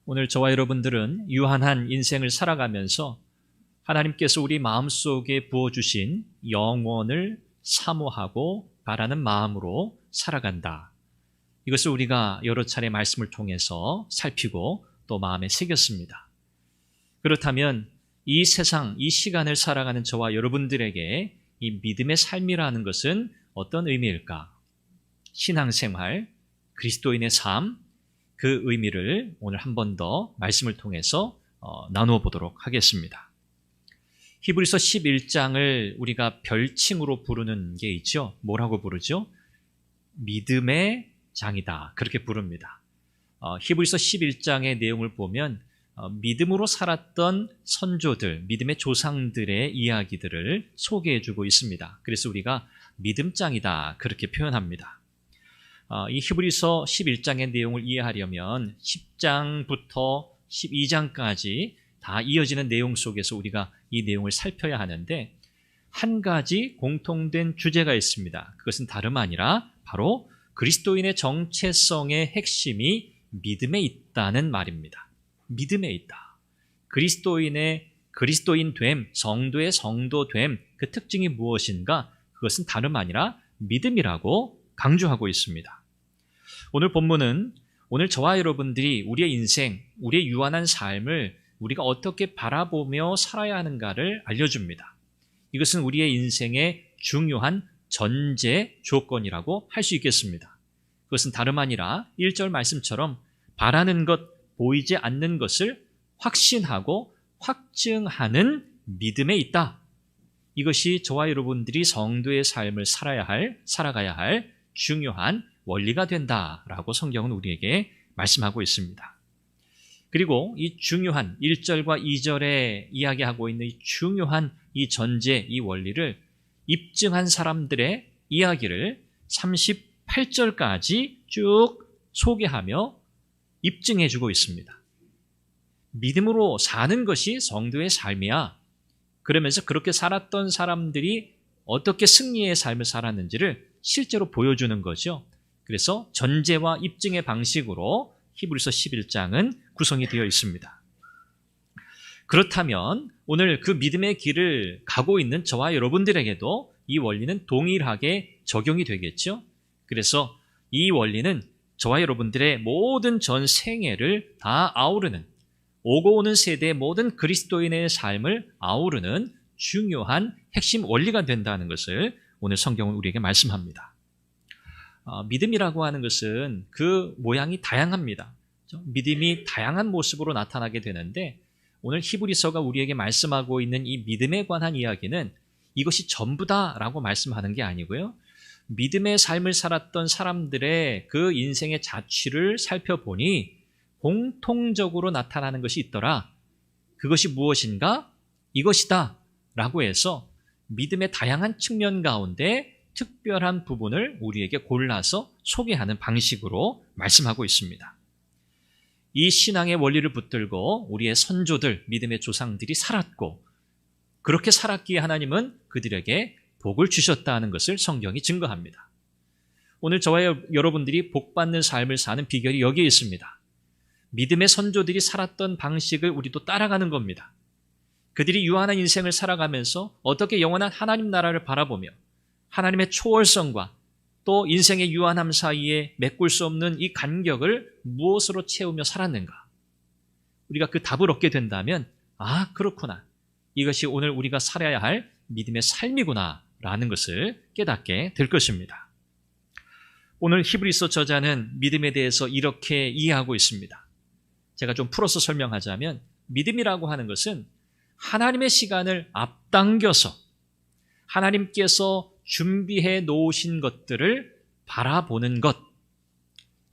오늘 저와 여러분들은 유한한 인생을 살아가면서 하나님께서 우리 마음속에 부어주신 영원을 사모하고 바라는 마음으로 살아간다. 이것을 우리가 여러 차례 말씀을 통해서 살피고 또 마음에 새겼습니다. 그렇다면 이 세상, 이 시간을 살아가는 저와 여러분들에게 이 믿음의 삶이라는 것은 어떤 의미일까? 신앙생활, 그리스도인의 삶, 그 의미를 오늘 한 번 더 말씀을 통해서 나누어 보도록 하겠습니다. 히브리서 11장을 우리가 별칭으로 부르는 게 있죠. 뭐라고 부르죠? 믿음의 장이다. 그렇게 부릅니다. 히브리서 11장의 내용을 보면 믿음으로 살았던 선조들, 믿음의 조상들의 이야기들을 소개해주고 있습니다. 그래서 우리가 믿음장이다. 그렇게 표현합니다. 이 히브리서 11장의 내용을 이해하려면 10장부터 12장까지 다 이어지는 내용 속에서 우리가 이 내용을 살펴야 하는데 한 가지 공통된 주제가 있습니다. 그것은 다름 아니라 바로 그리스도인의 정체성의 핵심이 믿음에 있다는 말입니다. 믿음에 있다. 그리스도인의 그리스도인됨, 성도의 성도됨, 그 특징이 무엇인가? 그것은 다름 아니라 믿음이라고 강조하고 있습니다. 오늘 본문은 오늘 저와 여러분들이 우리의 인생, 우리의 유한한 삶을 우리가 어떻게 바라보며 살아야 하는가를 알려줍니다. 이것은 우리의 인생의 중요한 전제 조건이라고 할 수 있겠습니다. 그것은 다름 아니라 1절 말씀처럼 바라는 것, 보이지 않는 것을 확신하고 확증하는 믿음에 있다. 이것이 저와 여러분들이 성도의 삶을 살아가야 할 중요한 원리가 된다라고 성경은 우리에게 말씀하고 있습니다. 그리고 이 중요한 1절과 2절에 이야기하고 있는 이 중요한 이 전제, 이 원리를 입증한 사람들의 이야기를 38절까지 쭉 소개하며 입증해주고 있습니다. 믿음으로 사는 것이 성도의 삶이야. 그러면서 그렇게 살았던 사람들이 어떻게 승리의 삶을 살았는지를 실제로 보여주는 거죠. 그래서 전제와 입증의 방식으로 히브리서 11장은 구성이 되어 있습니다. 그렇다면 오늘 그 믿음의 길을 가고 있는 저와 여러분들에게도 이 원리는 동일하게 적용이 되겠죠. 그래서 이 원리는 저와 여러분들의 모든 전 생애를 다 아우르는, 오고 오는 세대의 모든 그리스도인의 삶을 아우르는 중요한 핵심 원리가 된다는 것을 오늘 성경은 우리에게 말씀합니다. 믿음이라고 하는 것은 그 모양이 다양합니다. 믿음이 다양한 모습으로 나타나게 되는데 오늘 히브리서가 우리에게 말씀하고 있는 이 믿음에 관한 이야기는 이것이 전부다라고 말씀하는 게 아니고요. 믿음의 삶을 살았던 사람들의 그 인생의 자취를 살펴보니 공통적으로 나타나는 것이 있더라. 그것이 무엇인가? 이것이다 라고 해서 믿음의 다양한 측면 가운데 특별한 부분을 우리에게 골라서 소개하는 방식으로 말씀하고 있습니다. 이 신앙의 원리를 붙들고 우리의 선조들, 믿음의 조상들이 살았고 그렇게 살았기에 하나님은 그들에게 복을 주셨다는 것을 성경이 증거합니다. 오늘 저와 여러분들이 복받는 삶을 사는 비결이 여기에 있습니다. 믿음의 선조들이 살았던 방식을 우리도 따라가는 겁니다. 그들이 유한한 인생을 살아가면서 어떻게 영원한 하나님 나라를 바라보며 하나님의 초월성과 또 인생의 유한함 사이에 메꿀 수 없는 이 간격을 무엇으로 채우며 살았는가? 우리가 그 답을 얻게 된다면 그렇구나. 이것이 오늘 우리가 살아야 할 믿음의 삶이구나 라는 것을 깨닫게 될 것입니다. 오늘 히브리서 저자는 믿음에 대해서 이렇게 이해하고 있습니다. 제가 좀 풀어서 설명하자면 믿음이라고 하는 것은 하나님의 시간을 앞당겨서 하나님께서 준비해 놓으신 것들을 바라보는 것,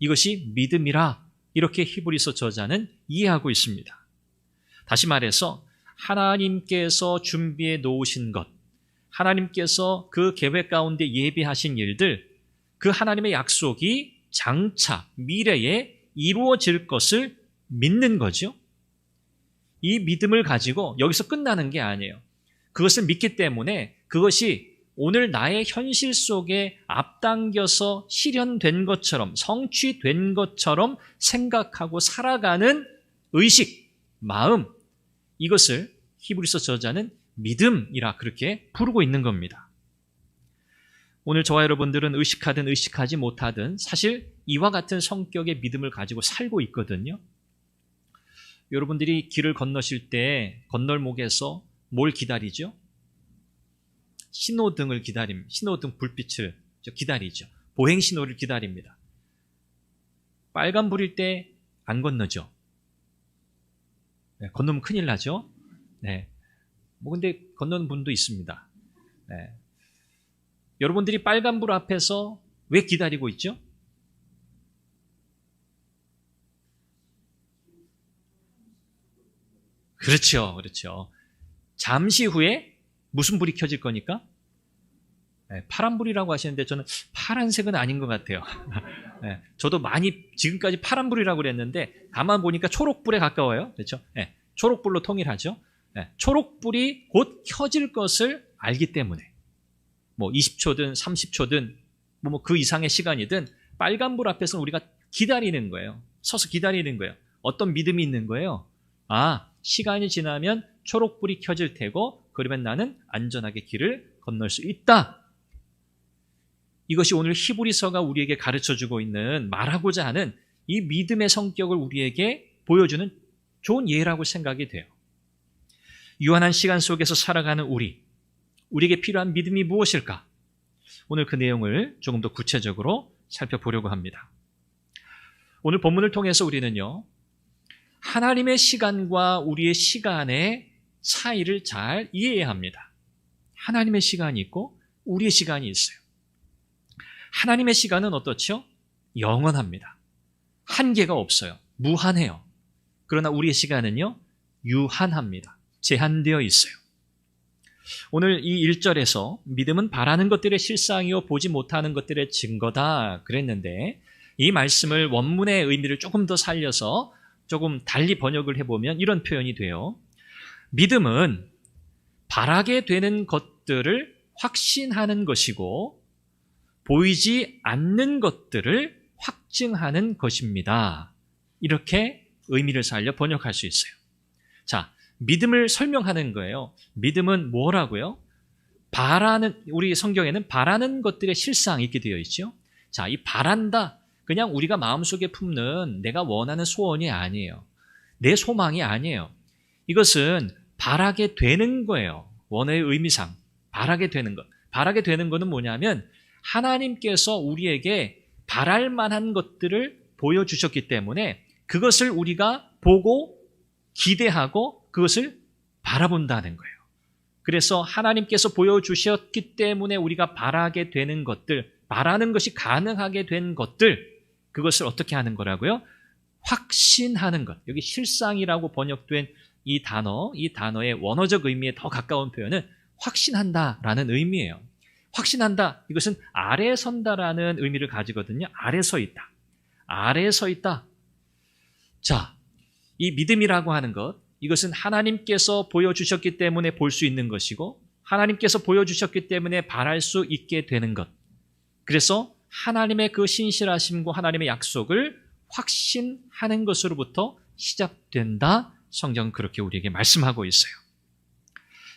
이것이 믿음이라 이렇게 히브리서 저자는 이해하고 있습니다. 다시 말해서 하나님께서 준비해 놓으신 것, 하나님께서 그 계획 가운데 예비하신 일들, 그 하나님의 약속이 장차 미래에 이루어질 것을 믿는 거죠. 이 믿음을 가지고 여기서 끝나는 게 아니에요. 그것을 믿기 때문에 그것이 오늘 나의 현실 속에 앞당겨서 실현된 것처럼 성취된 것처럼 생각하고 살아가는 의식, 마음, 이것을 히브리서 저자는 믿음이라 그렇게 부르고 있는 겁니다. 오늘 저와 여러분들은 의식하든 의식하지 못하든 사실 이와 같은 성격의 믿음을 가지고 살고 있거든요. 여러분들이 길을 건너실 때 건널목에서 뭘 기다리죠? 신호등을 기다립니다. 신호등 불빛을 기다리죠. 보행 신호를 기다립니다. 빨간불일 때 안 건너죠. 네, 건너면 큰일 나죠. 네. 근데 건너는 분도 있습니다. 네. 여러분들이 빨간불 앞에서 왜 기다리고 있죠? 그렇죠. 잠시 후에 무슨 불이 켜질 거니까? 네, 파란불이라고 하시는데 저는 파란색은 아닌 것 같아요. 네, 저도 많이 지금까지 파란불이라고 그랬는데 가만 보니까 초록불에 가까워요. 그렇죠? 네, 초록불로 통일하죠. 네, 초록불이 곧 켜질 것을 알기 때문에 20초든 30초든 그 이상의 시간이든 빨간불 앞에서는 우리가 기다리는 거예요. 서서 기다리는 거예요. 어떤 믿음이 있는 거예요? 시간이 지나면 초록불이 켜질 테고 그러면 나는 안전하게 길을 건널 수 있다. 이것이 오늘 히브리서가 우리에게 가르쳐주고 있는, 말하고자 하는 이 믿음의 성격을 우리에게 보여주는 좋은 예라고 생각이 돼요. 유한한 시간 속에서 살아가는 우리에게 필요한 믿음이 무엇일까? 오늘 그 내용을 조금 더 구체적으로 살펴보려고 합니다. 오늘 본문을 통해서 우리는요, 하나님의 시간과 우리의 시간의 차이를 잘 이해해야 합니다. 하나님의 시간이 있고 우리의 시간이 있어요. 하나님의 시간은 어떻죠? 영원합니다. 한계가 없어요. 무한해요. 그러나 우리의 시간은요, 유한합니다. 제한되어 있어요. 오늘 이 1절에서 믿음은 바라는 것들의 실상이요 보지 못하는 것들의 증거다 그랬는데, 이 말씀을 원문의 의미를 조금 더 살려서 조금 달리 번역을 해보면 이런 표현이 돼요. 믿음은 바라게 되는 것들을 확신하는 것이고 보이지 않는 것들을 확증하는 것입니다. 이렇게 의미를 살려 번역할 수 있어요. 자, 믿음을 설명하는 거예요. 믿음은 뭐라고요? 우리 성경에는 바라는 것들의 실상이 있게 되어 있죠. 자, 이 바란다, 그냥 우리가 마음속에 품는 내가 원하는 소원이 아니에요. 내 소망이 아니에요. 이것은 바라게 되는 거예요. 원어의 의미상 바라게 되는 것. 바라게 되는 것은 뭐냐면 하나님께서 우리에게 바랄 만한 것들을 보여주셨기 때문에 그것을 우리가 보고 기대하고 그것을 바라본다는 거예요. 그래서 하나님께서 보여주셨기 때문에 우리가 바라게 되는 것들, 바라는 것이 가능하게 된 것들, 그것을 어떻게 하는 거라고요? 확신하는 것. 여기 실상이라고 번역된 이 단어의 원어적 의미에 더 가까운 표현은 확신한다라는 의미예요. 확신한다, 이것은 아래 선다라는 의미를 가지거든요. 아래 서 있다. 아래 서 있다. 자, 이 믿음이라고 하는 것, 이것은 하나님께서 보여주셨기 때문에 볼 수 있는 것이고 하나님께서 보여주셨기 때문에 바랄 수 있게 되는 것. 그래서 하나님의 그 신실하심과 하나님의 약속을 확신하는 것으로부터 시작된다. 성경은 그렇게 우리에게 말씀하고 있어요.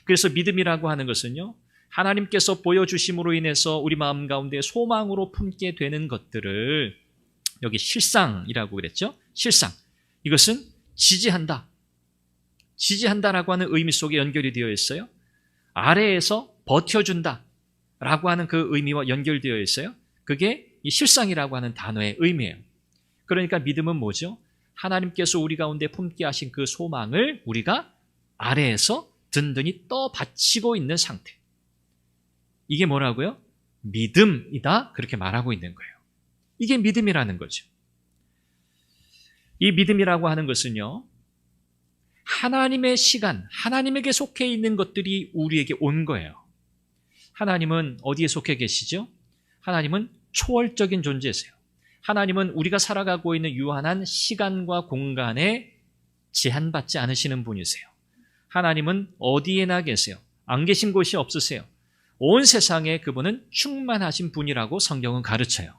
그래서 믿음이라고 하는 것은요, 하나님께서 보여주심으로 인해서 우리 마음 가운데 소망으로 품게 되는 것들을, 여기 실상이라고 그랬죠? 실상. 이것은 지지한다. 지지한다라고 하는 의미 속에 연결이 되어 있어요. 아래에서 버텨준다 라고 하는 그 의미와 연결되어 있어요. 그게 이 실상이라고 하는 단어의 의미예요. 그러니까 믿음은 뭐죠? 하나님께서 우리 가운데 품게 하신 그 소망을 우리가 아래에서 든든히 떠 받치고 있는 상태. 이게 뭐라고요? 믿음이다. 그렇게 말하고 있는 거예요. 이게 믿음이라는 거죠. 이 믿음이라고 하는 것은요, 하나님의 시간, 하나님에게 속해 있는 것들이 우리에게 온 거예요. 하나님은 어디에 속해 계시죠? 하나님은 초월적인 존재세요. 하나님은 우리가 살아가고 있는 유한한 시간과 공간에 제한받지 않으시는 분이세요. 하나님은 어디에나 계세요. 안 계신 곳이 없으세요. 온 세상에 그분은 충만하신 분이라고 성경은 가르쳐요.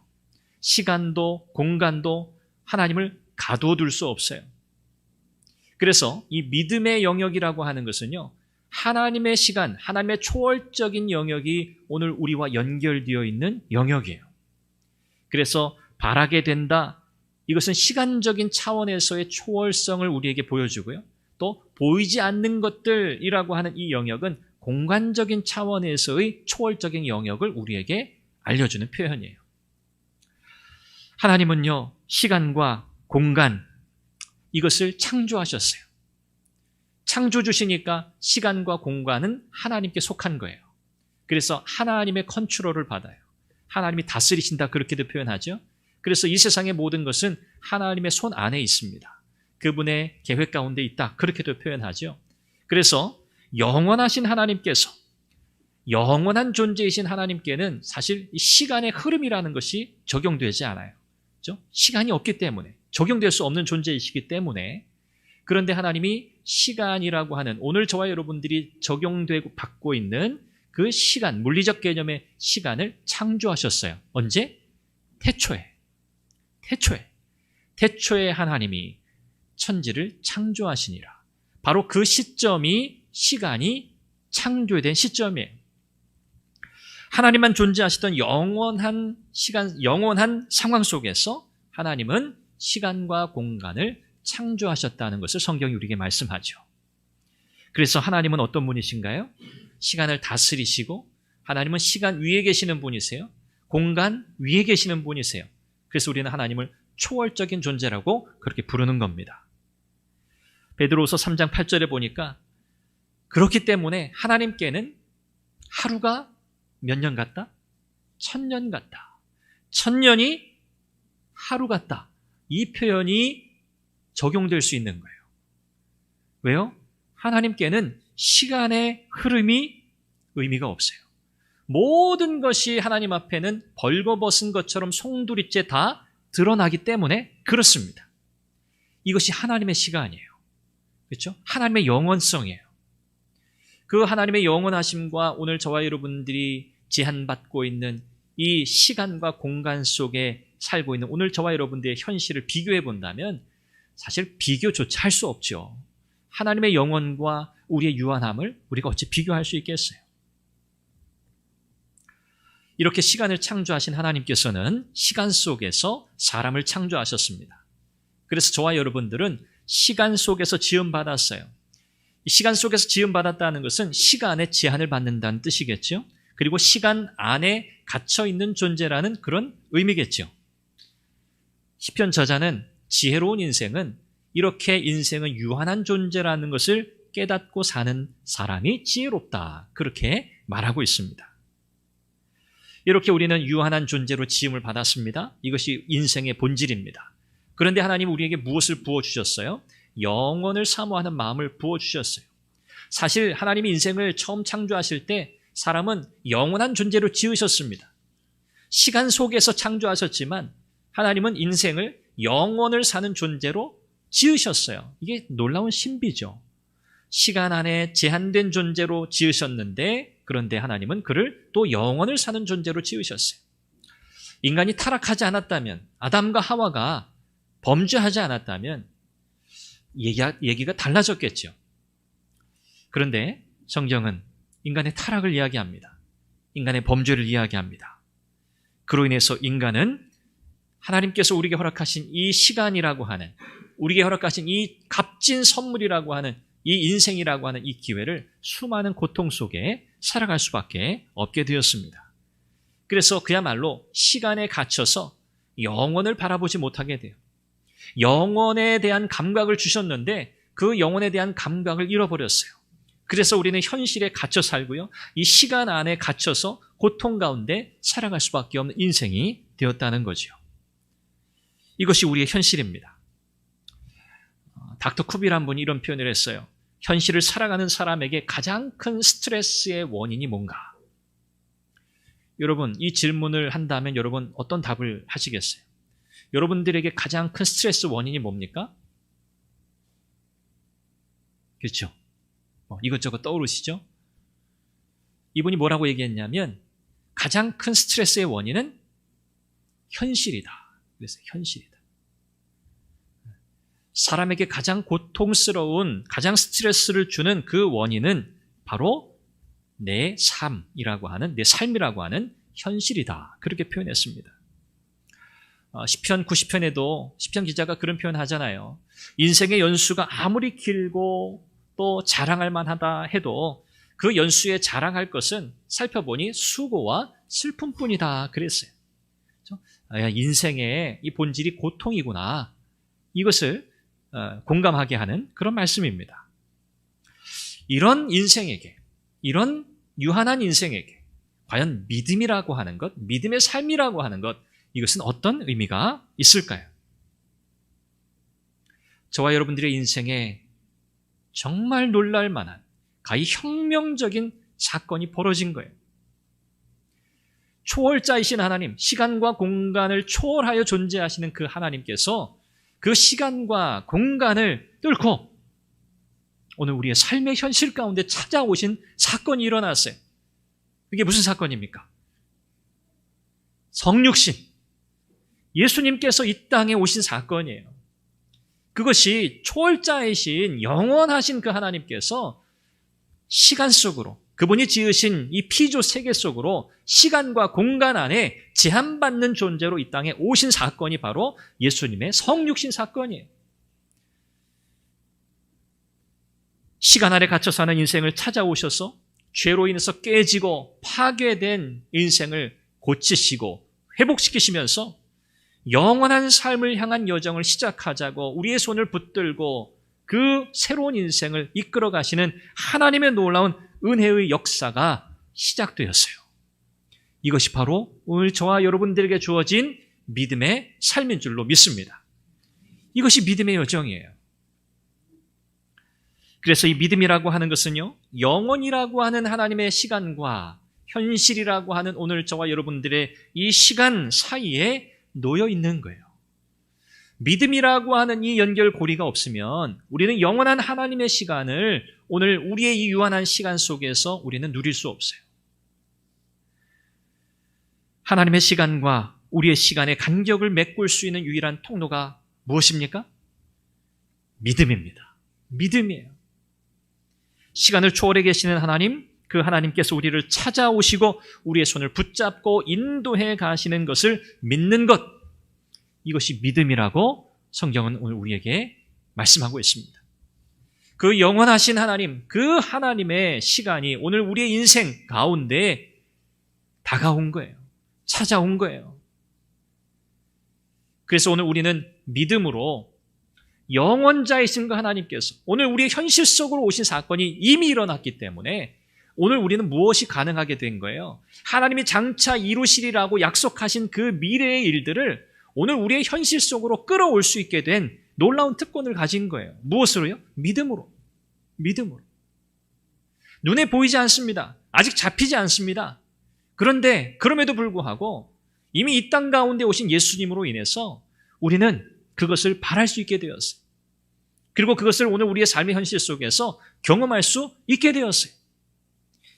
시간도 공간도 하나님을 가둬둘 수 없어요. 그래서 이 믿음의 영역이라고 하는 것은요, 하나님의 시간, 하나님의 초월적인 영역이 오늘 우리와 연결되어 있는 영역이에요. 그래서 바라게 된다, 이것은 시간적인 차원에서의 초월성을 우리에게 보여주고요. 또 보이지 않는 것들이라고 하는 이 영역은 공간적인 차원에서의 초월적인 영역을 우리에게 알려주는 표현이에요. 하나님은요, 시간과 공간, 이것을 창조하셨어요. 창조 주시니까 시간과 공간은 하나님께 속한 거예요. 그래서 하나님의 컨트롤을 받아요. 하나님이 다스리신다, 그렇게도 표현하죠. 그래서 이 세상의 모든 것은 하나님의 손 안에 있습니다. 그분의 계획 가운데 있다, 그렇게도 표현하죠. 그래서 영원하신 하나님께서, 영원한 존재이신 하나님께는 사실 이 시간의 흐름이라는 것이 적용되지 않아요. 그렇죠? 시간이 없기 때문에, 적용될 수 없는 존재이시기 때문에. 그런데 하나님이 시간이라고 하는, 오늘 저와 여러분들이 적용되고 받고 있는 그 시간, 물리적 개념의 시간을 창조하셨어요. 언제? 태초에 하나님이 천지를 창조하시니라. 바로 그 시점이 시간이 창조된 시점이에요. 하나님만 존재하시던 영원한 시간, 영원한 상황 속에서 하나님은 시간과 공간을 창조하셨다는 것을 성경이 우리에게 말씀하죠. 그래서 하나님은 어떤 분이신가요? 시간을 다스리시고, 하나님은 시간 위에 계시는 분이세요. 공간 위에 계시는 분이세요. 그래서 우리는 하나님을 초월적인 존재라고 그렇게 부르는 겁니다. 베드로후서 3장 8절에 보니까, 그렇기 때문에 하나님께는 하루가 몇 년 같다? 1000년 같다. 1000년이 하루 같다. 이 표현이 적용될 수 있는 거예요. 왜요? 하나님께는 시간의 흐름이 의미가 없어요. 모든 것이 하나님 앞에는 벌거벗은 것처럼 송두리째 다 드러나기 때문에 그렇습니다. 이것이 하나님의 시간이에요. 그렇죠? 하나님의 영원성이에요. 그 하나님의 영원하심과 오늘 저와 여러분들이 제한받고 있는 이 시간과 공간 속에 살고 있는 오늘 저와 여러분들의 현실을 비교해 본다면 사실 비교조차 할 수 없죠. 하나님의 영원과 우리의 유한함을 우리가 어찌 비교할 수 있겠어요? 이렇게 시간을 창조하신 하나님께서는 시간 속에서 사람을 창조하셨습니다. 그래서 저와 여러분들은 시간 속에서 지음받았어요. 이 시간 속에서 지음받았다는 것은 시간의 제한을 받는다는 뜻이겠죠. 그리고 시간 안에 갇혀있는 존재라는 그런 의미겠죠. 시편 저자는 지혜로운 인생은, 이렇게 인생은 유한한 존재라는 것을 깨닫고 사는 사람이 지혜롭다, 그렇게 말하고 있습니다. 이렇게 우리는 유한한 존재로 지음을 받았습니다. 이것이 인생의 본질입니다. 그런데 하나님 우리에게 무엇을 부어주셨어요? 영원을 사모하는 마음을 부어주셨어요. 사실 하나님이 인생을 처음 창조하실 때 사람은 영원한 존재로 지으셨습니다. 시간 속에서 창조하셨지만 하나님은 인생을 영원을 사는 존재로 지으셨어요. 이게 놀라운 신비죠. 시간 안에 제한된 존재로 지으셨는데, 그런데 하나님은 그를 또 영원을 사는 존재로 지으셨어요. 인간이 타락하지 않았다면, 아담과 하와가 범죄하지 않았다면 얘기가 달라졌겠죠. 그런데 성경은 인간의 타락을 이야기합니다. 인간의 범죄를 이야기합니다. 그로 인해서 인간은 하나님께서 우리에게 허락하신 이 시간이라고 하는, 우리에게 허락하신 이 값진 선물이라고 하는 이 인생이라고 하는 이 기회를 수많은 고통 속에 살아갈 수밖에 없게 되었습니다. 그래서 그야말로 시간에 갇혀서 영원을 바라보지 못하게 돼요. 영원에 대한 감각을 주셨는데 그 영원에 대한 감각을 잃어버렸어요. 그래서 우리는 현실에 갇혀 살고요, 이 시간 안에 갇혀서 고통 가운데 살아갈 수밖에 없는 인생이 되었다는 거죠. 이것이 우리의 현실입니다. 닥터 쿠비라는 분이 이런 표현을 했어요. 현실을 살아가는 사람에게 가장 큰 스트레스의 원인이 뭔가? 여러분, 이 질문을 한다면 여러분 어떤 답을 하시겠어요? 여러분들에게 가장 큰 스트레스 원인이 뭡니까? 그렇죠? 이것저것 떠오르시죠? 이분이 뭐라고 얘기했냐면, 가장 큰 스트레스의 원인은 현실이다. 그래서 현실이다. 사람에게 가장 고통스러운, 가장 스트레스를 주는 그 원인은 바로 내 삶이라고 하는, 내 삶이라고 하는 현실이다. 그렇게 표현했습니다. 시편 90편에도 시편 기자가 그런 표현 하잖아요. 인생의 연수가 아무리 길고 또 자랑할 만하다 해도 그 연수에 자랑할 것은 살펴보니 수고와 슬픔뿐이다 그랬어요. 인생의 이 본질이 고통이구나. 이것을 공감하게 하는 그런 말씀입니다. 이런 인생에게, 이런 유한한 인생에게 과연 믿음이라고 하는 것, 믿음의 삶이라고 하는 것, 이것은 어떤 의미가 있을까요? 저와 여러분들의 인생에 정말 놀랄 만한 가히 혁명적인 사건이 벌어진 거예요. 초월자이신 하나님, 시간과 공간을 초월하여 존재하시는 그 하나님께서 그 시간과 공간을 뚫고 오늘 우리의 삶의 현실 가운데 찾아오신 사건이 일어났어요. 이게 무슨 사건입니까? 성육신, 예수님께서 이 땅에 오신 사건이에요. 그것이 초월자이신 영원하신 그 하나님께서 시간 속으로, 그분이 지으신 이 피조 세계 속으로 시간과 공간 안에 제한받는 존재로 이 땅에 오신 사건이 바로 예수님의 성육신 사건이에요. 시간 안에 갇혀 사는 인생을 찾아오셔서 죄로 인해서 깨지고 파괴된 인생을 고치시고 회복시키시면서 영원한 삶을 향한 여정을 시작하자고 우리의 손을 붙들고 그 새로운 인생을 이끌어 가시는 하나님의 놀라운 은혜의 역사가 시작되었어요. 이것이 바로 오늘 저와 여러분들에게 주어진 믿음의 삶인 줄로 믿습니다. 이것이 믿음의 여정이에요. 그래서 이 믿음이라고 하는 것은요, 영원이라고 하는 하나님의 시간과 현실이라고 하는 오늘 저와 여러분들의 이 시간 사이에 놓여 있는 거예요. 믿음이라고 하는 이 연결고리가 없으면 우리는 영원한 하나님의 시간을 오늘 우리의 이 유한한 시간 속에서 우리는 누릴 수 없어요. 하나님의 시간과 우리의 시간의 간격을 메꿀 수 있는 유일한 통로가 무엇입니까? 믿음입니다. 믿음이에요. 시간을 초월해 계시는 하나님, 그 하나님께서 우리를 찾아오시고 우리의 손을 붙잡고 인도해 가시는 것을 믿는 것, 이것이 믿음이라고 성경은 오늘 우리에게 말씀하고 있습니다. 그 영원하신 하나님, 그 하나님의 시간이 오늘 우리의 인생 가운데 다가온 거예요. 찾아온 거예요. 그래서 오늘 우리는 믿음으로 영원자이신 그 하나님께서 오늘 우리의 현실 속으로 오신 사건이 이미 일어났기 때문에 오늘 우리는 무엇이 가능하게 된 거예요? 하나님이 장차 이루시리라고 약속하신 그 미래의 일들을 오늘 우리의 현실 속으로 끌어올 수 있게 된 놀라운 특권을 가진 거예요. 무엇으로요? 믿음으로. 믿음으로. 눈에 보이지 않습니다. 아직 잡히지 않습니다. 그런데 그럼에도 불구하고 이미 이 땅 가운데 오신 예수님으로 인해서 우리는 그것을 바랄 수 있게 되었어요. 그리고 그것을 오늘 우리의 삶의 현실 속에서 경험할 수 있게 되었어요.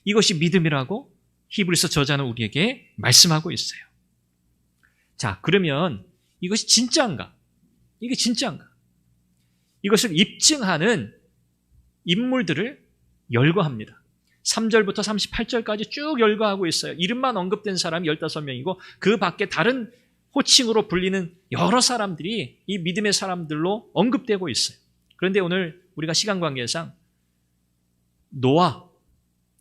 이것이 믿음이라고 히브리서 저자는 우리에게 말씀하고 있어요. 자, 그러면 이것이 진짜인가? 이게 진짜인가? 이것을 입증하는 인물들을 열거합니다. 3절부터 38절까지 쭉 열거하고 있어요. 이름만 언급된 사람이 15명이고 그 밖에 다른 호칭으로 불리는 여러 사람들이 이 믿음의 사람들로 언급되고 있어요. 그런데 오늘 우리가 시간 관계상 노아,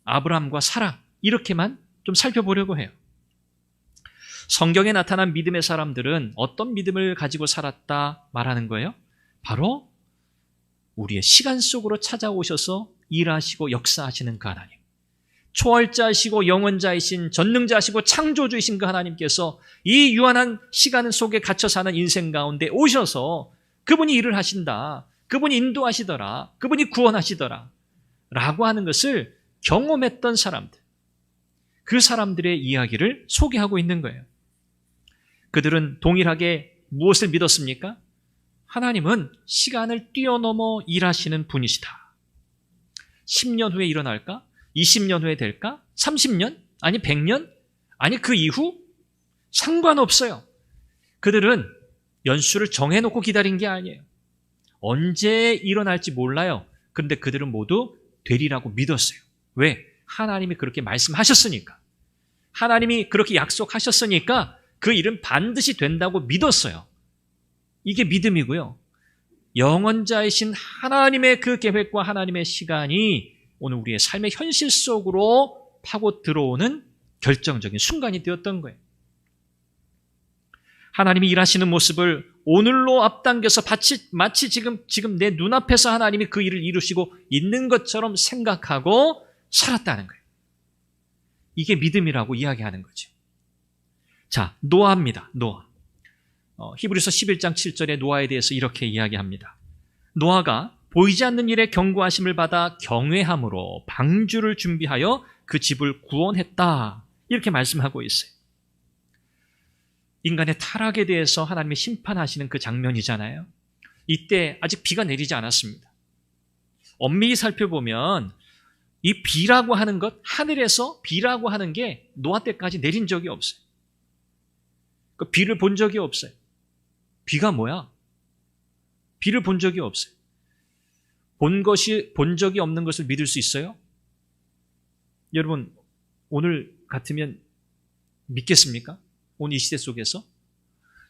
아브라함과 사라 이렇게만 좀 살펴보려고 해요. 성경에 나타난 믿음의 사람들은 어떤 믿음을 가지고 살았다 말하는 거예요? 바로 우리의 시간 속으로 찾아오셔서 일하시고 역사하시는 그 하나님, 초월자이시고 영원자이신 전능자이시고 창조주이신 그 하나님께서 이 유한한 시간 속에 갇혀 사는 인생 가운데 오셔서 그분이 일을 하신다, 그분이 인도하시더라, 그분이 구원하시더라 라고 하는 것을 경험했던 사람들, 그 사람들의 이야기를 소개하고 있는 거예요. 그들은 동일하게 무엇을 믿었습니까? 하나님은 시간을 뛰어넘어 일하시는 분이시다. 10년 후에 일어날까? 20년 후에 될까? 30년? 아니 100년? 아니 그 이후? 상관없어요. 그들은 연수를 정해놓고 기다린 게 아니에요. 언제 일어날지 몰라요. 그런데 그들은 모두 되리라고 믿었어요. 왜? 하나님이 그렇게 말씀하셨으니까. 하나님이 그렇게 약속하셨으니까 그 일은 반드시 된다고 믿었어요. 이게 믿음이고요. 영원자이신 하나님의 그 계획과 하나님의 시간이 오늘 우리의 삶의 현실 속으로 파고 들어오는 결정적인 순간이 되었던 거예요. 하나님이 일하시는 모습을 오늘로 앞당겨서 마치 지금 내 눈앞에서 하나님이 그 일을 이루시고 있는 것처럼 생각하고 살았다는 거예요. 이게 믿음이라고 이야기하는 거죠. 자, 노아입니다. 노아. 히브리서 11장 7절에 노아에 대해서 이렇게 이야기합니다. 노아가 보이지 않는 일에 경고하심을 받아 경외함으로 방주를 준비하여 그 집을 구원했다. 이렇게 말씀하고 있어요. 인간의 타락에 대해서 하나님이 심판하시는 그 장면이잖아요. 이때 아직 비가 내리지 않았습니다. 엄밀히 살펴보면 이 비라고 하는 것, 하늘에서 비라고 하는 게 노아 때까지 내린 적이 없어요. 그 비를 본 적이 없어요. 비가 뭐야? 비를 본 적이 없어요. 본 적이 없는 것을 믿을 수 있어요? 여러분, 오늘 같으면 믿겠습니까? 오늘 이 시대 속에서?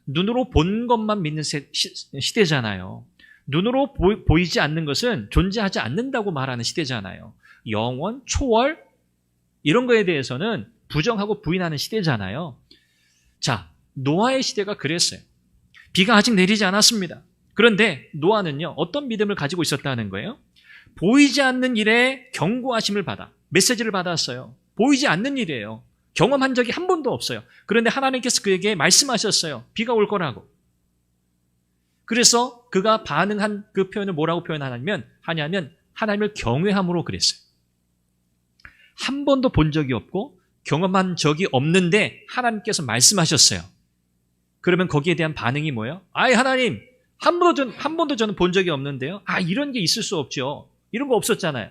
눈으로 본 것만 믿는 시대잖아요. 눈으로 보이지 않는 것은 존재하지 않는다고 말하는 시대잖아요. 영원, 초월, 이런 거에 대해서는 부정하고 부인하는 시대잖아요. 자, 노아의 시대가 그랬어요. 비가 아직 내리지 않았습니다. 그런데 노아는요, 어떤 믿음을 가지고 있었다는 거예요? 보이지 않는 일에 경고하심을 받아, 메시지를 받았어요. 보이지 않는 일이에요. 경험한 적이 한 번도 없어요. 그런데 하나님께서 그에게 말씀하셨어요. 비가 올 거라고. 그래서 그가 반응한 그 표현을 뭐라고 하냐면 하나님을 경외함으로 그랬어요. 한 번도 본 적이 없고 경험한 적이 없는데 하나님께서 말씀하셨어요. 그러면 거기에 대한 반응이 뭐예요? 아이, 하나님, 한 번도 저는 본 적이 없는데요. 이런 게 있을 수 없죠. 이런 거 없었잖아요.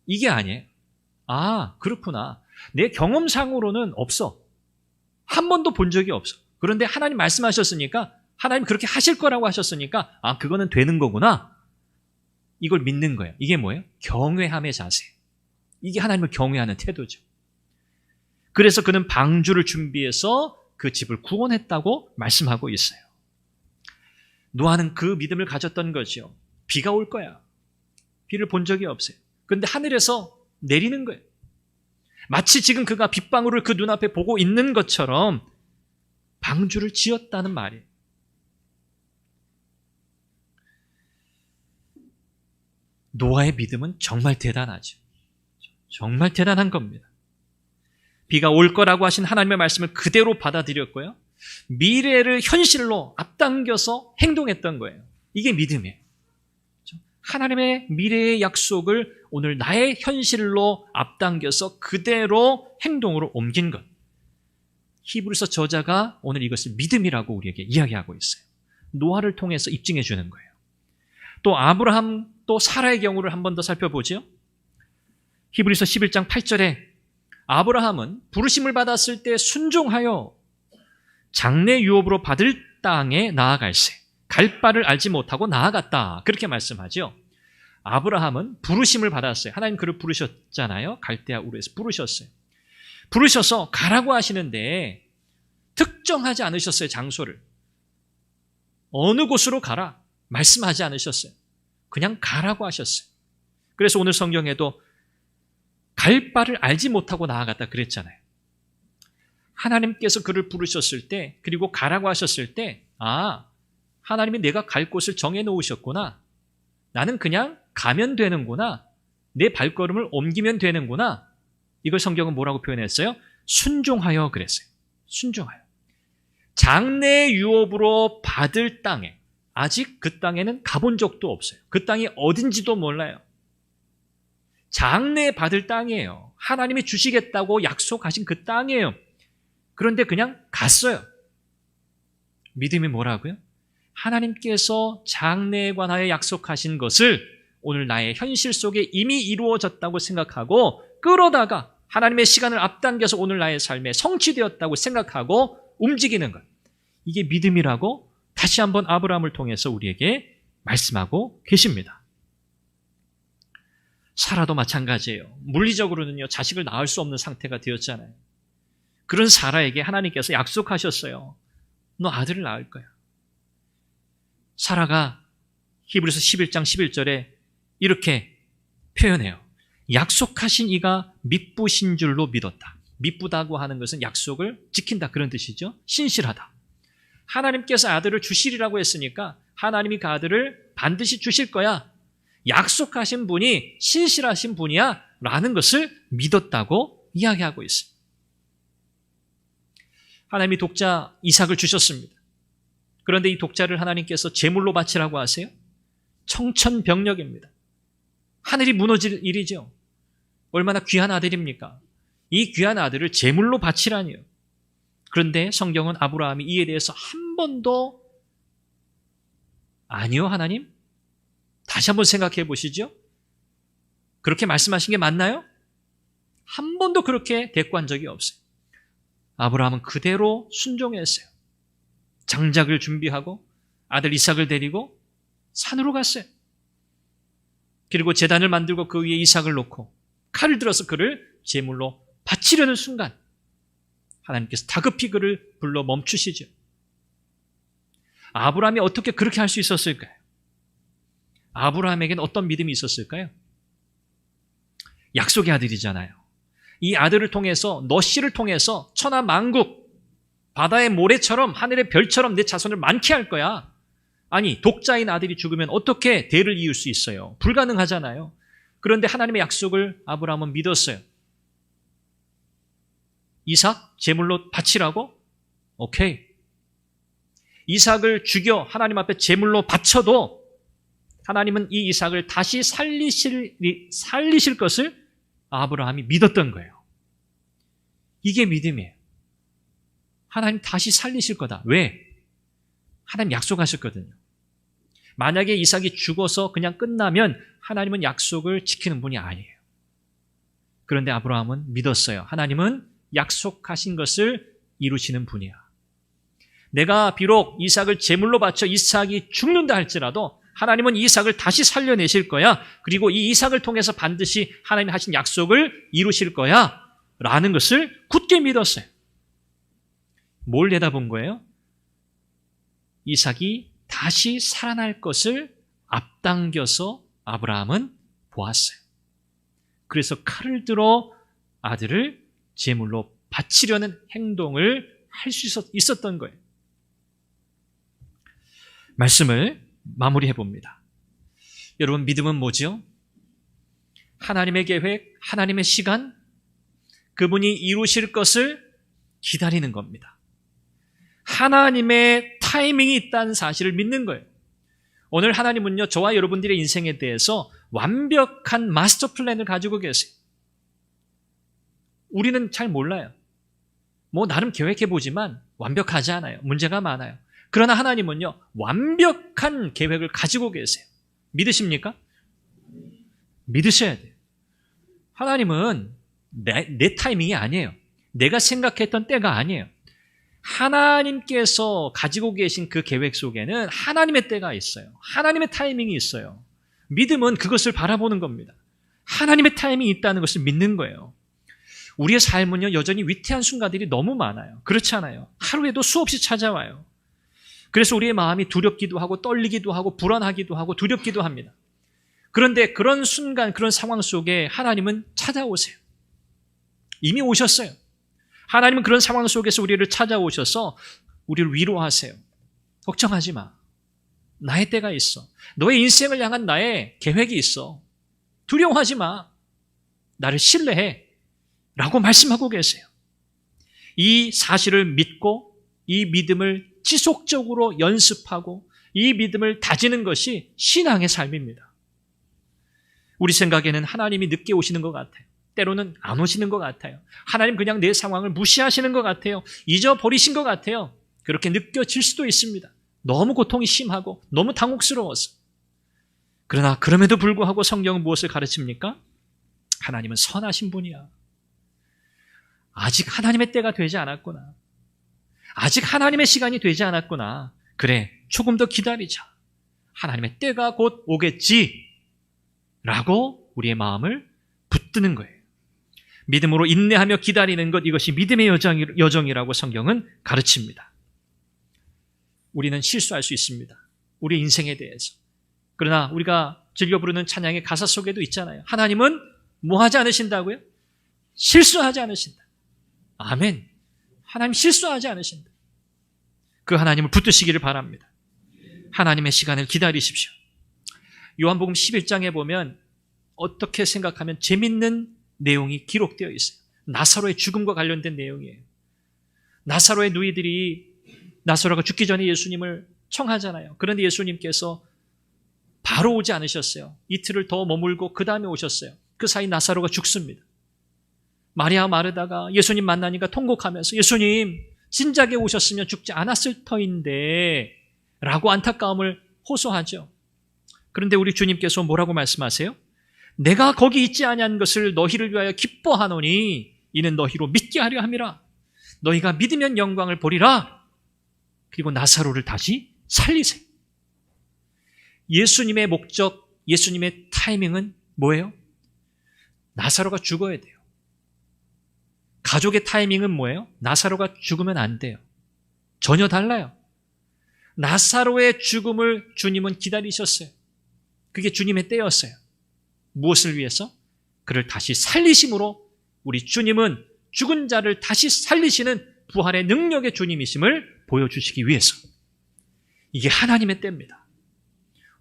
이게 아니에요. 그렇구나. 내 경험상으로는 없어. 한 번도 본 적이 없어. 그런데 하나님 말씀하셨으니까, 하나님 그렇게 하실 거라고 하셨으니까, 그거는 되는 거구나. 이걸 믿는 거예요. 이게 뭐예요? 경외함의 자세. 이게 하나님을 경외하는 태도죠. 그래서 그는 방주를 준비해서 그 집을 구원했다고 말씀하고 있어요. 노아는 그 믿음을 가졌던 거죠. 비가 올 거야. 비를 본 적이 없어요. 그런데 하늘에서 내리는 거예요. 마치 지금 그가 빗방울을 그 눈앞에 보고 있는 것처럼 방주를 지었다는 말이에요. 노아의 믿음은 정말 대단하죠. 정말 대단한 겁니다. 비가 올 거라고 하신 하나님의 말씀을 그대로 받아들였고요. 미래를 현실로 앞당겨서 행동했던 거예요. 이게 믿음이에요. 하나님의 미래의 약속을 오늘 나의 현실로 앞당겨서 그대로 행동으로 옮긴 것. 히브리서 저자가 오늘 이것을 믿음이라고 우리에게 이야기하고 있어요. 노아를 통해서 입증해 주는 거예요. 또 아브라함, 또 사라의 경우를 한 번 더 살펴보죠. 히브리서 11장 8절에 아브라함은 부르심을 받았을 때 순종하여 장래 유업으로 받을 땅에 나아갈세. 갈 바를 알지 못하고 나아갔다. 그렇게 말씀하죠. 아브라함은 부르심을 받았어요. 하나님 그를 부르셨잖아요. 갈대아 우르에서 부르셨어요. 부르셔서 가라고 하시는데 특정하지 않으셨어요. 장소를. 어느 곳으로 가라 말씀하지 않으셨어요. 그냥 가라고 하셨어요. 그래서 오늘 성경에도 갈 바를 알지 못하고 나아갔다 그랬잖아요. 하나님께서 그를 부르셨을 때, 그리고 가라고 하셨을 때, 하나님이 내가 갈 곳을 정해놓으셨구나. 나는 그냥 가면 되는구나. 내 발걸음을 옮기면 되는구나. 이걸 성경은 뭐라고 표현했어요? 순종하여 그랬어요. 순종하여. 장래 유업으로 받을 땅에, 아직 그 땅에는 가본 적도 없어요. 그 땅이 어딘지도 몰라요. 장래 받을 땅이에요. 하나님이 주시겠다고 약속하신 그 땅이에요. 그런데 그냥 갔어요. 믿음이 뭐라고요? 하나님께서 장래에 관하여 약속하신 것을 오늘 나의 현실 속에 이미 이루어졌다고 생각하고 끌어다가 하나님의 시간을 앞당겨서 오늘 나의 삶에 성취되었다고 생각하고 움직이는 것. 이게 믿음이라고 다시 한번 아브라함을 통해서 우리에게 말씀하고 계십니다. 사라도 마찬가지예요. 물리적으로는요, 자식을 낳을 수 없는 상태가 되었잖아요. 그런 사라에게 하나님께서 약속하셨어요. 너 아들을 낳을 거야. 사라가 히브리서 11장 11절에 이렇게 표현해요. 약속하신 이가 미쁘신 줄로 믿었다. 미쁘다고 하는 것은 약속을 지킨다, 그런 뜻이죠. 신실하다. 하나님께서 아들을 주시리라고 했으니까 하나님이 그 아들을 반드시 주실 거야. 약속하신 분이 신실하신 분이야 라는 것을 믿었다고 이야기하고 있습니다. 하나님이 독자 이삭을 주셨습니다. 그런데 이 독자를 하나님께서 제물로 바치라고 하세요? 청천벽력입니다. 하늘이 무너질 일이죠. 얼마나 귀한 아들입니까? 이 귀한 아들을 제물로 바치라니요. 그런데 성경은 아브라함이 이에 대해서 한 번도 아니요 하나님? 다시 한번 생각해 보시죠. 그렇게 말씀하신 게 맞나요? 한 번도 그렇게 대꾸한 적이 없어요. 아브라함은 그대로 순종했어요. 장작을 준비하고 아들 이삭을 데리고 산으로 갔어요. 그리고 제단을 만들고 그 위에 이삭을 놓고 칼을 들어서 그를 제물로 바치려는 순간 하나님께서 다급히 그를 불러 멈추시죠. 아브라함이 어떻게 그렇게 할 수 있었을까요? 아브라함에게는 어떤 믿음이 있었을까요? 약속의 아들이잖아요. 이 아들을 통해서, 너 씨를 통해서 천하 만국, 바다의 모래처럼 하늘의 별처럼 내 자손을 많게 할 거야. 아니, 독자인 아들이 죽으면 어떻게 대를 이을 수 있어요? 불가능하잖아요. 그런데 하나님의 약속을 아브라함은 믿었어요. 이삭 제물로 바치라고? 오케이. 이삭을 죽여 하나님 앞에 제물로 바쳐도 하나님은 이 이삭을 다시 살리실 것을 아브라함이 믿었던 거예요. 이게 믿음이에요. 하나님 다시 살리실 거다. 왜? 하나님 약속하셨거든요. 만약에 이삭이 죽어서 그냥 끝나면 하나님은 약속을 지키는 분이 아니에요. 그런데 아브라함은 믿었어요. 하나님은 약속하신 것을 이루시는 분이야. 내가 비록 이삭을 제물로 바쳐 이삭이 죽는다 할지라도 하나님은 이삭을 다시 살려내실 거야. 그리고 이 이삭을 통해서 반드시 하나님이 하신 약속을 이루실 거야. 라는 것을 굳게 믿었어요. 뭘 내다본 거예요? 이삭이 다시 살아날 것을 앞당겨서 아브라함은 보았어요. 그래서 칼을 들어 아들을 제물로 바치려는 행동을 할 수 있었던 거예요. 말씀을 마무리해 봅니다. 여러분, 믿음은 뭐죠? 하나님의 계획, 하나님의 시간, 그분이 이루실 것을 기다리는 겁니다. 하나님의 타이밍이 있다는 사실을 믿는 거예요. 오늘 하나님은요, 저와 여러분들의 인생에 대해서 완벽한 마스터 플랜을 가지고 계세요. 우리는 잘 몰라요. 나름 계획해보지만 완벽하지 않아요. 문제가 많아요. 그러나 하나님은요, 완벽한 계획을 가지고 계세요. 믿으십니까? 믿으셔야 돼요. 하나님은 내 타이밍이 아니에요. 내가 생각했던 때가 아니에요. 하나님께서 가지고 계신 그 계획 속에는 하나님의 때가 있어요. 하나님의 타이밍이 있어요. 믿음은 그것을 바라보는 겁니다. 하나님의 타이밍이 있다는 것을 믿는 거예요. 우리의 삶은요, 여전히 위태한 순간들이 너무 많아요. 그렇지 않아요? 하루에도 수없이 찾아와요. 그래서 우리의 마음이 두렵기도 하고 떨리기도 하고 불안하기도 하고 두렵기도 합니다. 그런데 그런 순간, 그런 상황 속에 하나님은 찾아오세요. 이미 오셨어요. 하나님은 그런 상황 속에서 우리를 찾아오셔서 우리를 위로하세요. 걱정하지 마. 나의 때가 있어. 너의 인생을 향한 나의 계획이 있어. 두려워하지 마. 나를 신뢰해. 라고 말씀하고 계세요. 이 사실을 믿고 이 믿음을 지속적으로 연습하고 이 믿음을 다지는 것이 신앙의 삶입니다. 우리 생각에는 하나님이 늦게 오시는 것 같아요. 때로는 안 오시는 것 같아요. 하나님 그냥 내 상황을 무시하시는 것 같아요. 잊어버리신 것 같아요. 그렇게 느껴질 수도 있습니다. 너무 고통이 심하고 너무 당혹스러워서. 그러나 그럼에도 불구하고 성경은 무엇을 가르칩니까? 하나님은 선하신 분이야. 아직 하나님의 때가 되지 않았구나. 아직 하나님의 시간이 되지 않았구나. 그래, 조금 더 기다리자. 하나님의 때가 곧 오겠지 라고 우리의 마음을 붙드는 거예요. 믿음으로 인내하며 기다리는 것, 이것이 믿음의 여정이라고 성경은 가르칩니다. 우리는 실수할 수 있습니다. 우리의 인생에 대해서. 그러나 우리가 즐겨 부르는 찬양의 가사 속에도 있잖아요. 하나님은 뭐 하지 않으신다고요? 실수하지 않으신다. 아멘. 하나님 실수하지 않으신다. 그 하나님을 붙드시기를 바랍니다. 하나님의 시간을 기다리십시오. 요한복음 11장에 보면 어떻게 생각하면 재밌는 내용이 기록되어 있어요. 나사로의 죽음과 관련된 내용이에요. 나사로의 누이들이 나사로가 죽기 전에 예수님을 청하잖아요. 그런데 예수님께서 바로 오지 않으셨어요. 이틀을 더 머물고 그 다음에 오셨어요. 그 사이 나사로가 죽습니다. 마리아 마르다가 예수님 만나니까 통곡하면서 예수님 진작에 오셨으면 죽지 않았을 터인데 라고 안타까움을 호소하죠. 그런데 우리 주님께서 뭐라고 말씀하세요? 내가 거기 있지 아니한 것을 너희를 위하여 기뻐하노니 이는 너희로 믿게 하려 함이라. 너희가 믿으면 영광을 보리라. 그리고 나사로를 다시 살리세요. 예수님의 목적, 예수님의 타이밍은 뭐예요? 나사로가 죽어야 돼요. 가족의 타이밍은 뭐예요? 나사로가 죽으면 안 돼요. 전혀 달라요. 나사로의 죽음을 주님은 기다리셨어요. 그게 주님의 때였어요. 무엇을 위해서? 그를 다시 살리심으로 우리 주님은 죽은 자를 다시 살리시는 부활의 능력의 주님이심을 보여주시기 위해서. 이게 하나님의 때입니다.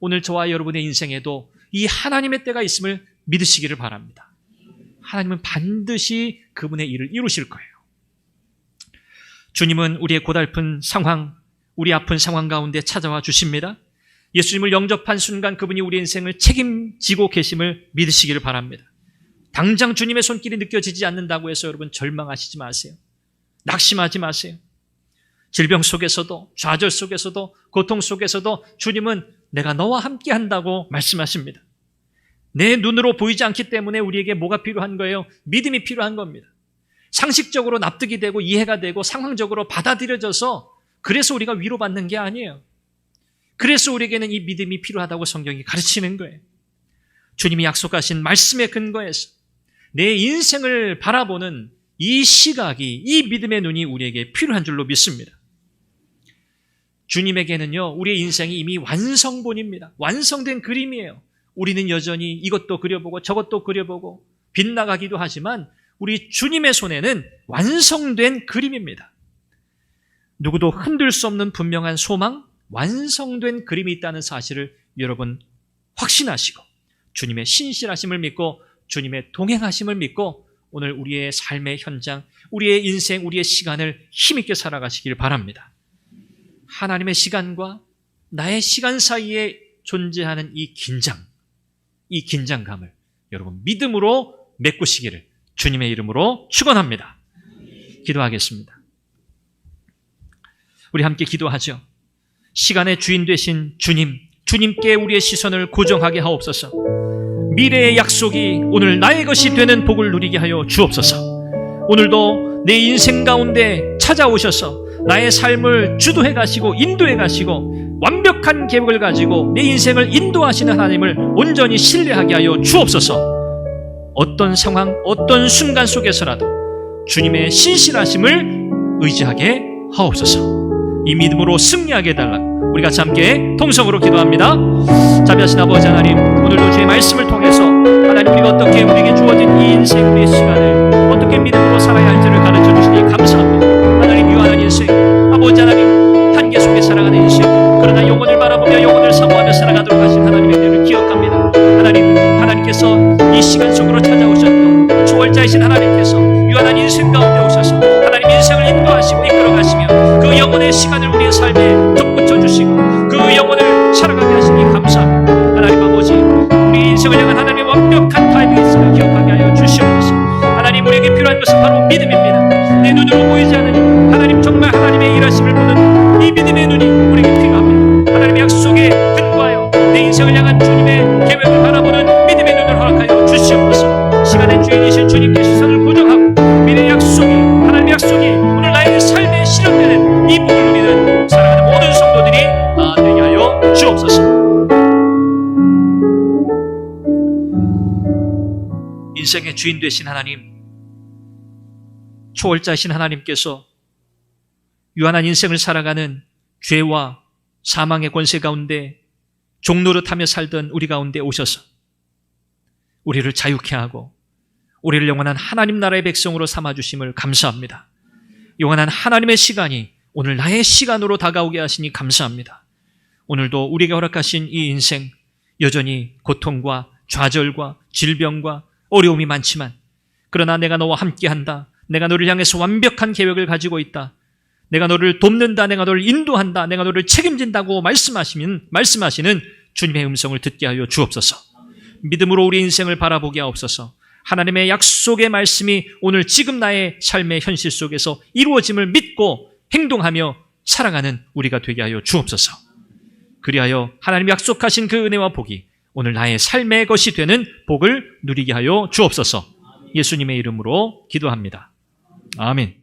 오늘 저와 여러분의 인생에도 이 하나님의 때가 있음을 믿으시기를 바랍니다. 하나님은 반드시 그분의 일을 이루실 거예요. 주님은 우리의 고달픈 상황, 우리 아픈 상황 가운데 찾아와 주십니다. 예수님을 영접한 순간 그분이 우리 인생을 책임지고 계심을 믿으시기를 바랍니다. 당장 주님의 손길이 느껴지지 않는다고 해서 여러분 절망하시지 마세요. 낙심하지 마세요. 질병 속에서도, 좌절 속에서도, 고통 속에서도 주님은 내가 너와 함께 한다고 말씀하십니다. 내 눈으로 보이지 않기 때문에 우리에게 뭐가 필요한 거예요? 믿음이 필요한 겁니다. 상식적으로 납득이 되고 이해가 되고 상황적으로 받아들여져서 그래서 우리가 위로받는 게 아니에요. 그래서 우리에게는 이 믿음이 필요하다고 성경이 가르치는 거예요. 주님이 약속하신 말씀의 근거에서 내 인생을 바라보는 이 시각이, 이 믿음의 눈이 우리에게 필요한 줄로 믿습니다. 주님에게는요, 우리의 인생이 이미 완성본입니다. 완성된 그림이에요. 우리는 여전히 이것도 그려보고 저것도 그려보고 빗나가기도 하지만 우리 주님의 손에는 완성된 그림입니다. 누구도 흔들 수 없는 분명한 소망, 완성된 그림이 있다는 사실을 여러분 확신하시고 주님의 신실하심을 믿고 주님의 동행하심을 믿고 오늘 우리의 삶의 현장, 우리의 인생, 우리의 시간을 힘있게 살아가시길 바랍니다. 하나님의 시간과 나의 시간 사이에 존재하는 이 긴장감을 여러분 믿음으로 메꾸시기를 주님의 이름으로 축원합니다. 기도하겠습니다. 우리 함께 기도하죠. 시간의 주인 되신 주님, 주님께 우리의 시선을 고정하게 하옵소서. 미래의 약속이 오늘 나의 것이 되는 복을 누리게 하여 주옵소서. 오늘도 내 인생 가운데 찾아오셔서 나의 삶을 주도해 가시고 인도해 가시고 완벽한 계획을 가지고 내 인생을 인도하시는 하나님을 온전히 신뢰하게 하여 주옵소서. 어떤 상황, 어떤 순간 속에서라도 주님의 신실하심을 의지하게 하옵소서. 이 믿음으로 승리하게 해달라. 우리 같이 함께 통성으로 기도합니다. 자비하신 아버지 하나님, 오늘도 주의 말씀을 통해서 하나님 우리가 어떻게 우리에게 주어진 이 인생, 우리의 시간을 어떻게 믿음으로 살아야 할지를 가르쳐 주시니 감사합니다. 하나님 유한한 인생, 아버지 하나님 한계 속에 살아가는 인생, 그러나 영혼을 바라보며 영혼을 사모하며 살아가도록 하신 하나님의 은혜를 기억합니다. 하나님께서 이 시간 속으로 찾아오셨고 초월자이신 하나님께서 유한한 인생 가운데 오셔서 하나님 인생을 인도하시고 이끌어가시며 그 영혼의 시간을 우리의 삶에 덧붙여 주시고 그 영혼을 살아가게 하시니 감사합니다. 하나님 아버지, 우리 인생을 향한 하나님의 완벽한 타임이 있음을 기억하게 하여 주시옵소서. 하나님 우리에게 필요한 것은 바로 믿음입니다. 내 눈으로 보이지 않으니 하나님 정말 하나님의 일하심을 보는 이 믿음의 눈이 우리에게 필요합니다. 하나님의 약속에 근거하여 내 인생을 향한 주님의 계획을 바라보는 믿음의 눈을 허락하여 주시옵소서. 시간의 주인이신 주님께 시선을 고정하고 미래의 약속이, 하나님의 약속이 오늘 나의 삶에 실현되는 이 복을 누리는 사랑하는 모든 성도들이 다 되게 하여 주옵소서. 인생의 주인 되신 하나님, 초월자신 하나님께서 유한한 인생을 살아가는 죄와 사망의 권세 가운데 종노릇하며 살던 우리 가운데 오셔서 우리를 자유케 하고 우리를 영원한 하나님 나라의 백성으로 삼아주심을 감사합니다. 영원한 하나님의 시간이 오늘 나의 시간으로 다가오게 하시니 감사합니다. 오늘도 우리에게 허락하신 이 인생, 여전히 고통과 좌절과 질병과 어려움이 많지만, 그러나 내가 너와 함께한다, 내가 너를 향해서 완벽한 계획을 가지고 있다, 내가 너를 돕는다, 내가 너를 인도한다, 내가 너를 책임진다고 말씀하시는 주님의 음성을 듣게 하여 주옵소서. 믿음으로 우리 인생을 바라보게 하옵소서. 하나님의 약속의 말씀이 오늘 지금 나의 삶의 현실 속에서 이루어짐을 믿고 행동하며 살아가는 우리가 되게 하여 주옵소서. 그리하여 하나님 약속하신 그 은혜와 복이 오늘 나의 삶의 것이 되는 복을 누리게 하여 주옵소서. 예수님의 이름으로 기도합니다. 아멘.